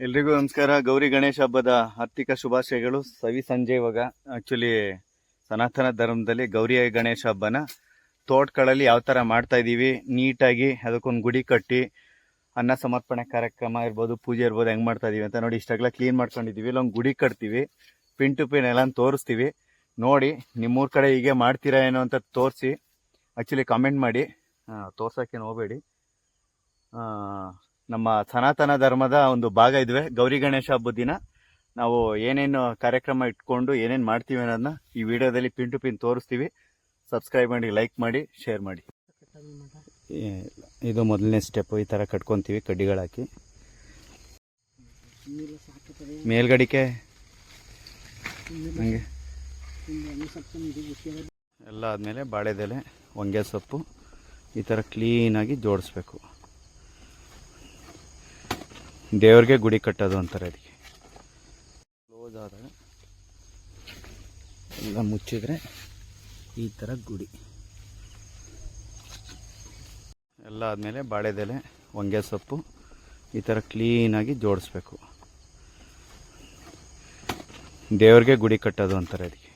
ಎಲ್ರಿಗೂ ನಮಸ್ಕಾರ. ಗೌರಿ ಗಣೇಶ ಹಬ್ಬದ ಆರ್ಥಿಕ ಶುಭಾಶಯಗಳು. ಸವಿ ಸಂಜೆ. ಇವಾಗ ಆಕ್ಚುಲಿ ಸನಾತನ ಧರ್ಮದಲ್ಲಿ ಗೌರಿ ಗಣೇಶ ಹಬ್ಬನ ತೋಟಗಳಲ್ಲಿ ಯಾವ ಥರ ಮಾಡ್ತಾ ಇದ್ದೀವಿ, ನೀಟಾಗಿ ಅದಕ್ಕೊಂದು ಗುಡಿ ಕಟ್ಟಿ ಅನ್ನ ಸಮರ್ಪಣೆ ಕಾರ್ಯಕ್ರಮ ಇರ್ಬೋದು, ಪೂಜೆ ಇರ್ಬೋದು, ಹೆಂಗೆ ಮಾಡ್ತಾ ಇದೀವಿ ಅಂತ ನೋಡಿ. ಇಷ್ಟಾಗಲ ಕ್ಲೀನ್ ಮಾಡ್ಕೊಂಡಿದ್ದೀವಿ. ಇಲ್ಲೊಂದು ಗುಡಿ ಕಟ್ತೀವಿ, ಪಿನ್ ಟು ಪಿನ್ ಎಲ್ಲ ತೋರಿಸ್ತೀವಿ. ನೋಡಿ, ನಿಮ್ಮೂರ ಕಡೆ ಹೀಗೆ ಮಾಡ್ತೀರಾ ಏನೋ ಅಂತ ತೋರಿಸಿ ಆ್ಯಕ್ಚುಲಿ ಕಾಮೆಂಟ್ ಮಾಡಿ. ತೋರ್ಸೋಕ್ಕೇನು ಹೋಗಬೇಡಿ. ನಮ್ಮ ಸನಾತನ ಧರ್ಮದ ಒಂದು ಭಾಗ ಇದ್ವಿ. ಗೌರಿ ಗಣೇಶ ಹಬ್ಬದ ದಿನ ನಾವು ಏನೇನು ಕಾರ್ಯಕ್ರಮ ಇಟ್ಕೊಂಡು ಏನೇನು ಮಾಡ್ತೀವಿ ಅನ್ನೋದನ್ನ ಈ ವಿಡಿಯೋದಲ್ಲಿ ಪಿನ್ ಟು ಪಿನ್ ತೋರಿಸ್ತೀವಿ. ಸಬ್ಸ್ಕ್ರೈಬ್ ಮಾಡಿ, ಲೈಕ್ ಮಾಡಿ, ಶೇರ್ ಮಾಡಿ. ಇದು ಮೊದಲನೇ ಸ್ಟೆಪ್. ಈ ಥರ ಕಟ್ಕೊತೀವಿ ಕಡ್ಡಿಗಳಾಕಿ. ಮೇಲ್ಗಡಿಕೆ ಹಂಗೆ ಎಲ್ಲ ಆದಮೇಲೆ ಬಾಳೆದೆಲೆ, ಹೊಂಗೆ ಸೊಪ್ಪು ಈ ಥರ ಕ್ಲೀನಾಗಿ ಜೋಡಿಸ್ಬೇಕು. ದೇವ್ರಿಗೆ ಗುಡಿ ಕಟ್ಟೋದು ಅಂತಾರೆ ಅದಕ್ಕೆ. ಕ್ಲೋಸ್ ಆದಾಗ ಎಲ್ಲ ಮುಚ್ಚಿದ್ರೆ ಈ ಥರ ಗುಡಿ ಎಲ್ಲ ಆದಮೇಲೆ ಬಾಳೆದೆಲೆ, ಹೊಂಗೆ ಸೊಪ್ಪು ಈ ಥರ ಕ್ಲೀನಾಗಿ ಜೋಡಿಸ್ಬೇಕು. ದೇವ್ರಿಗೆ ಗುಡಿ ಕಟ್ಟೋದು ಅಂತಾರೆ ಅದಕ್ಕೆ.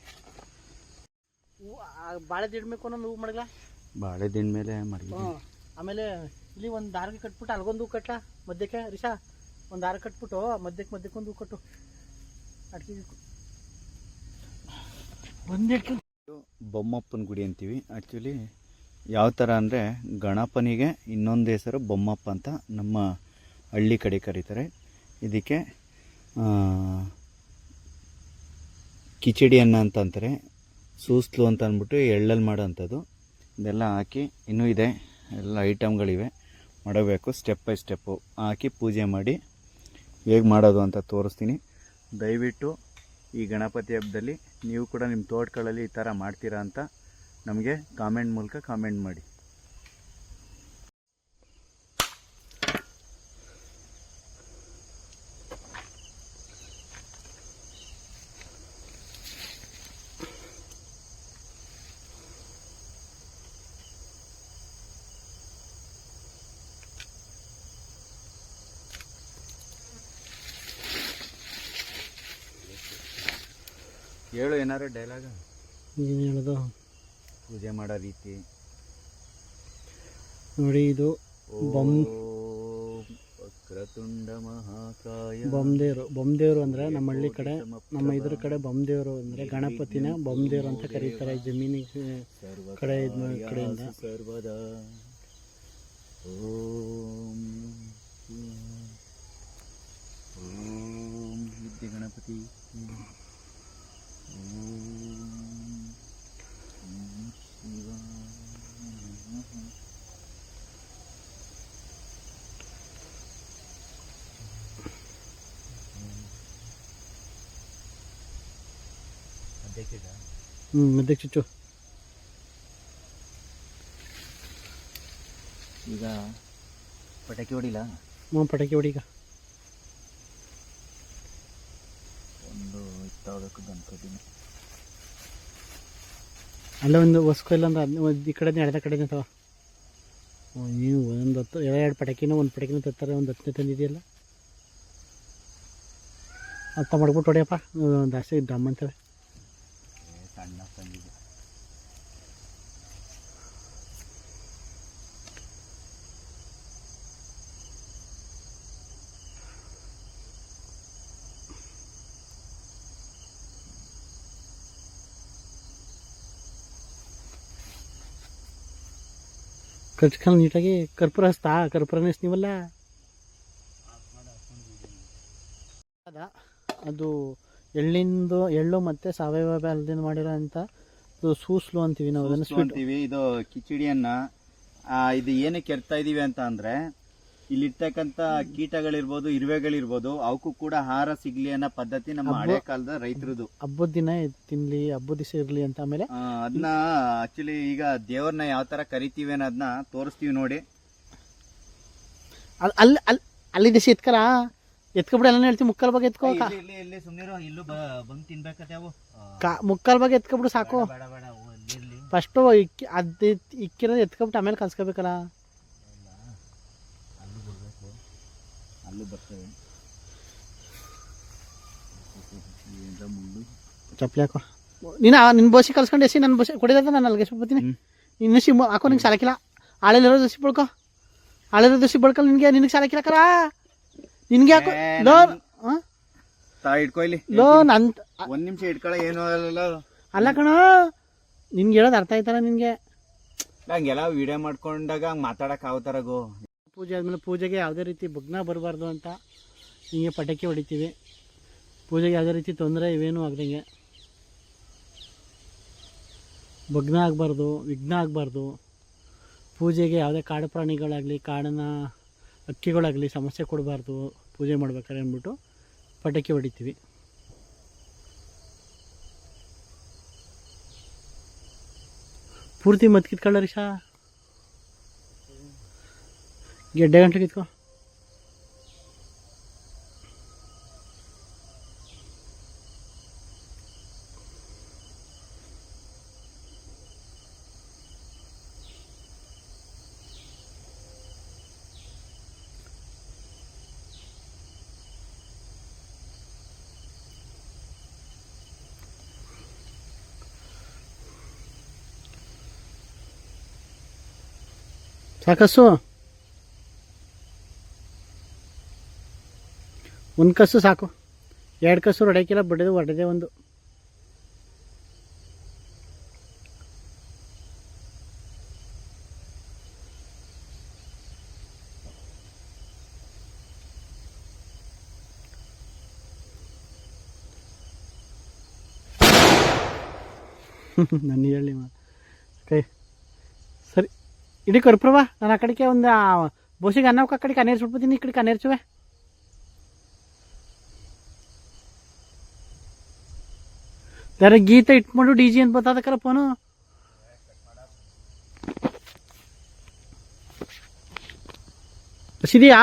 ಬಾಳೆ ದಿಂಡ್ಬೇಕು ಅನ್ನೋದು ಹೂ ಮಾಡಲ್ಲ. ಬಾಳೆ ದಿಂಡ್ ಮೇಲೆ ಮಾಡಿ. ಆಮೇಲೆ ಇಲ್ಲಿ ಒಂದು ದಾರಿಗೆ ಕಟ್ಬಿಟ್ಟು ಅಲ್ಗೊಂದು ಹೂ ಕಟ್ಲ ಮಧ್ಯಕ್ಕೆ. ರಿಷಾ ಒಂದು ದಾರ ಕಟ್ಬಿಟ್ಟು ಮಧ್ಯಕ್ಕೆ ಒಂದು ಹೂ ಕಟ್ಟು. ಅಡಿಕೆ ಬೊಮ್ಮಪ್ಪನ ಗುಡಿ ಅಂತೀವಿ. ಆ್ಯಕ್ಚುಲಿ ಯಾವ ಥರ ಅಂದರೆ, ಗಣಪನಿಗೆ ಇನ್ನೊಂದು ಹೆಸರು ಬೊಮ್ಮಪ್ಪ ಅಂತ ನಮ್ಮ ಹಳ್ಳಿ ಕಡೆ ಕರೀತಾರೆ. ಇದಕ್ಕೆ ಕಿಚಡಿ ಅನ್ನ ಅಂತ ಅಂತಾರೆ, ಸೂಸ್ಲು ಅಂತ ಅಂದ್ಬಿಟ್ಟು ಎಳ್ಳಲ್ಲಿ ಮಾಡೋ ಅಂಥದ್ದು. ಇದೆಲ್ಲ ಹಾಕಿ ಇನ್ನೂ ಇದೆ, ಎಲ್ಲ ಐಟಮ್ಗಳಿವೆ, ಮಾಡಬೇಕು. ಸ್ಟೆಪ್ ಬೈ ಸ್ಟೆಪ್ಪು ಹಾಕಿ ಪೂಜೆ ಮಾಡಿ ಹೇಗೆ ಮಾಡೋದು ಅಂತ ತೋರಿಸ್ತೀನಿ. ದಯವಿಟ್ಟು ಈ ಗಣಪತಿ ಹಬ್ಬದಲ್ಲಿ ನೀವು ಕೂಡ ನಿಮ್ಮ ತೋಟಗಳಲ್ಲಿ ಈ ಥರ ಮಾಡ್ತೀರಾ ಅಂತ ನಮಗೆ ಕಾಮೆಂಟ್ ಮೂಲಕ ಕಾಮೆಂಟ್ ಮಾಡಿ. ಹೇಳು ಏನಾರು ಡೈಲಾಗ. ಏನು ಹೇಳೋದು? ಪೂಜೆ ಮಾಡೋ ರೀತಿ ನೋಡಿ. ಇದು ವಕ್ರತುಂಡ ಮಹಾಕಾಯ ಬೊಮ್ಮದೇವರು ಅಂದರೆ ನಮ್ಮ ಹಳ್ಳಿ ಕಡೆ, ನಮ್ಮ ಇದ್ರ ಕಡೆ ಬೊಮ್ಮದೇವರು ಅಂದರೆ ಗಣಪತಿನ ಬೊಮ್ಮದೇವರು ಅಂತ ಕರೀತಾರೆ. ಜಮೀನಿಗೆ ಕಡೆ ಕಡೆಯಿಂದ ಸರ್ವದಾ ಓಂ ಓಂ ವಿದ್ಯೆ ಗಣಪತಿ ಮಧ್ಯಕ್ಕೆ ಚುಚ್ಚು. ಈಗ ಪಟಾಕಿ ಹೊಡಿಲ್ಲ? ಪಟಾಕಿ ಹೊಡಿಗ. ಒಂದು ಇತ್ತಾಗಬೇಕು ಗಣಪತಿನ. ಅಲ್ಲ ಒಂದು ಹೊಸ್ಕೊ ಇಲ್ಲ ಅಂದ್ರೆ ಈ ಕಡೆ ಎಡದ ಕಡೆ ಅಥವಾ ನೀವು ಒಂದು 10 2 ಪಟಾಕಿನೂ ಒಂದು ಪಟಾಕಿನೂ ತರ್ತಾರೆ. ಒಂದು 10 ತಂದಿದೆಯಲ್ಲ, ಅರ್ಥ ಮಾಡ್ಬಿಟ್ಟು ಹೊಡಿಯಪ್ಪ. ಜಾಸ್ತಿ ಡ್ರಮ್ ಅಂತವೆ. ಸಣ್ಣ ತಂದಿದೆ. ಕಚ್ಕೊಂಡು ನೀಟಾಗಿ ಕರ್ಪೂರ ಹಚ್ತಾ. ಕರ್ಪೂರನೇ ನೀವಲ್ಲ ಅದು ಎಳ್ಳು ಮತ್ತು ಸಾವಯವ ಬೆಲ್ಲದಿಂದ ಮಾಡಿರೋ ಅಂತ ಸೂಸ್ಲು ಅಂತೀವಿ ನಾವು. ಅದನ್ನು ಸ್ವೀಟ್ ಅಂತೀವಿ. ಇದು ಕಿಚಡಿಯನ್ನ ಇದು ಏನಕ್ಕೆ ಕೆರ್ತಾ ಇದೀವಿ ಅಂತ ಅಂದ್ರೆ, ಇಲ್ಲಿರ್ತಕ್ಕಂಥ ಕೀಟಗಳಿರ್ಬೋದು, ಇರುವೆಗಳಿರ್ಬೋದು, ಅವಕ್ಕೂ ಕೂಡ ಆಹಾರ ಸಿಗ್ಲಿ ಅನ್ನೋ ಪದ್ಧತಿ ನಮ್ಮ ಹಳೆ ಕಾಲದ ರೈತರದು. ಹಬ್ಬದ ದಿನ ತಿನ್ಲಿ, ಹಬ್ಬದ ದಿವಸ ಇರ್ಲಿ ಅಂತ. ಆಮೇಲೆ ಅದನ್ನ ಆಕ್ಚುಲಿ ಈಗ ದೇವ್ರನ್ನ ಯಾವ ತರ ಕರಿತೀವಿ ಅನ್ನೋದನ್ನ ತೋರಿಸ್ತೀವಿ ನೋಡಿ. ಅಲ್ಲಿ ದಿವಸ ಎತ್ಕೊಬಿಡ ಎಲ್ಲ ಹೇಳ್ತೀವಿ. ಮುಕ್ಕಾಲ್ ಭಾಗ ಎತ್ಕೋ. ಇಲ್ಲೂ ಬಂದು ತಿನ್ಬೇಕತ್ತೆ ಅವು. ಮುಕ್ಕಾಲ್ ಭಾಗ ಎತ್ಕೊಬಿಡು ಸಾಕು. ಫಸ್ಟು ಇಕ್ಕಿರೋದು ಎತ್ಕೊಬಿಟ್ಟು ಆಮೇಲೆ ಕಲ್ಸ್ಕೋಬೇಕಲ್ಲ. ಅಲ್ಲೂ ಬರ್ತವೆ. ಚಪ್ಪಲಿ ಹಾಕೋ ನೀನು ನಿನ್ನ ಬೋಸಿ ಕಲ್ಸ್ಕೊಂಡು ಎಸಿ ನನ್ನ ಬೋಸಿ ಕೊಡಿದ ನಾನು ಅಲ್ಲಿಗೆ ಬರ್ತೀನಿ ಇನ್ನು ಸಿ ಹಾಕೋ ನಿಂಗೆ ಸಾಲಕ್ಕಿಲ್ಲ ಆಳೆಲ್ಲಿರೋ ದೋಸಿ ಬಳ್ಕೊ ಆಳೆರೋ ದೋಸಿ ಬಳ್ಕೊ ನಿನಗೆ ಸಾಲಕ್ಕಿಲ್ಲ ಕರ ನಿನಗೆ ಹಾಕೋ ಲೋನ್ ಇಟ್ಕೊಯ್ಲಿ ಲೋನ್ ಅಂತ ಒಂದ್ ನಿಮಿಷ ಇಟ್ಕೊಳ ಏನು ಅಲ್ಲ ಕಣ ನಿನ್ಗೆ ಹೇಳೋದು ಅರ್ಥ ಆಯ್ತಲ್ಲ ನಿನಗೆ ಹಂಗೆಲ್ಲ ವಿಡಿಯೋ ಮಾಡ್ಕೊಂಡಾಗ ಹಂಗೆ ಮಾತಾಡಕ್ ಆವತರಗೋ ಪೂಜೆ ಆದಮೇಲೆ ಪೂಜೆಗೆ ಯಾವುದೇ ರೀತಿ ಭಗ್ನ ಬರಬಾರ್ದು ಅಂತ ಹಿಂಗೆ ಪಟಾಕಿ ಹೊಡಿತೀವಿ ಪೂಜೆಗೆ ಯಾವುದೇ ರೀತಿ ತೊಂದರೆ ಇವೇನೂ ಆಗ್ದಂಗೆ ಭಗ್ನ ಆಗಬಾರ್ದು ವಿಘ್ನ ಆಗಬಾರ್ದು ಪೂಜೆಗೆ ಯಾವುದೇ ಕಾಡು ಪ್ರಾಣಿಗಳಾಗಲಿ ಕಾಡಿನ ಅಕ್ಕಿಗಳಾಗಲಿ ಸಮಸ್ಯೆ ಕೊಡಬಾರ್ದು ಪೂಜೆ ಮಾಡ್ಬೇಕಾದ್ರೆ ಅಂದ್ಬಿಟ್ಟು ಪಟಾಕಿ ಹೊಡಿತೀವಿ ಪೂರ್ತಿ ಮತ್ ಕಿತ್ಕೊಳ್ಳ ರೀ ಗೆಡ್ಡೆ ಗಂಟೆ ಕಿತ್ಕೊ ಸಾಕಸ್ಸು ಒಂದು ಕಸು ಸಾಕು 2 ಕಸು ಹೊಡೆಯಕ್ಕಿಲ್ಲ ಬಡಿದು ಹೊಡೆದೇ ಒಂದು ನನ್ನ ಹೇಳಿ ಕೈ ಸರಿ ಇಡೀ ಕರ್ಪ್ರವಾ ನಾನು ಆ ಕಡೆಗೆ ಒಂದು ಬೋಸಿಗೆ ಅನ್ನಕ್ಕೆ ಆ ಕಡೆಗೆ ಕಣ್ಣೀರು ಸುಟ್ಬಿಡ್ತೀನಿ ಈ ಕಡೆ ಕಣ್ಣೀರ್ಸುವೆ ಯಾರ ಗೀತ ಇಟ್ಕೊಂಡು ಡಿ ಜಿ ಅಂತ ಬರ್ತದಕ್ಕರ ಫೋನು ಸಿದಿಯಾ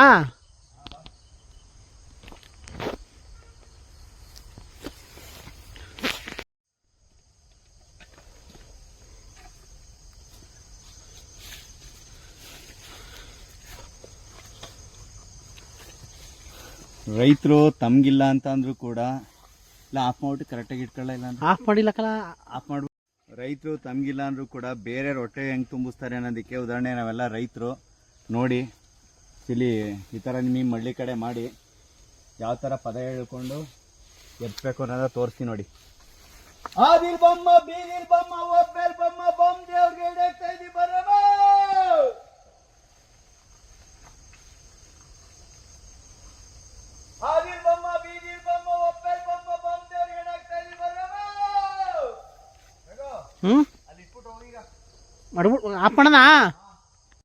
ರೈತರು ತಮ್ಗಿಲ್ಲ ಅಂತ ಅಂದ್ರು ಕೂಡ ಇಲ್ಲ ಆಫ್ ಮಾಡ್ಬಿಟ್ಟು ಕರೆಕ್ಟಾಗಿ ಇಟ್ಕೊಳ್ಳ ಇಲ್ಲ ಅಂದ್ರೆ ಆಫ್ ಮಾಡಿಲ್ಲಕಲ್ಲ ಆಫ್ ಮಾಡ್ಬಿಟ್ಟು ರೈತರು ತಮ್ಗಿಲ್ಲ ಅಂದ್ರು ಕೂಡ ಬೇರೆ ಹೊಟ್ಟೆ ಹೆಂಗ್ ತುಂಬಿಸ್ತಾರೆ ಅನ್ನೋದಕ್ಕೆ ಉದಾಹರಣೆ ನಾವೆಲ್ಲ ರೈತರು ನೋಡಿ ಇಲ್ಲಿ ಈ ಥರ ನಿಮಗೆ ಮಳ್ಳಿ ಕಡೆ ಮಾಡಿ ಯಾವ ಥರ ಪದ ಹೇಳ್ಕೊಂಡು ಎತ್ಬೇಕು ಅನ್ನೋದ ತೋರಿಸ್ತೀನಿ ನೋಡಿ. ಆದಿಲ್ ಬೊಮ್ಮ ಬೀದಿಲ್ ಬೊಮ್ಮ ಒಬ್ಬೇಲ್ ಬೊಮ್ಮ ಬೊಮ್ಮ ದೇವ್ರಿಗೆ ಹಿಡಿಯಕ್ತಾ ಇದ್ದೀವಿ ಬರಮ್ಮ. ಆದಿಲ್ ಬೊಮ್ಮ ಬೀದಿಲ್ ಬೊಮ್ಮ ಒಬ್ಬೇಲ್ ಬೊಮ್ಮ ಬೊಮ್ಮ ದೇವ್ರಿಗೆ ಹಿಡಿಯಕ್ತಾ ಇದ್ದೀವಿ ಬರಮ್ಮ. ಅಲ್ಲಿ ಇಟ್ಬಿಟ್ಟು ಹೋಗಿ ಈಗ ಮಾಡ್ಬಿಟ್ಟು ಆಫ್ ಮಾಡೋಣ.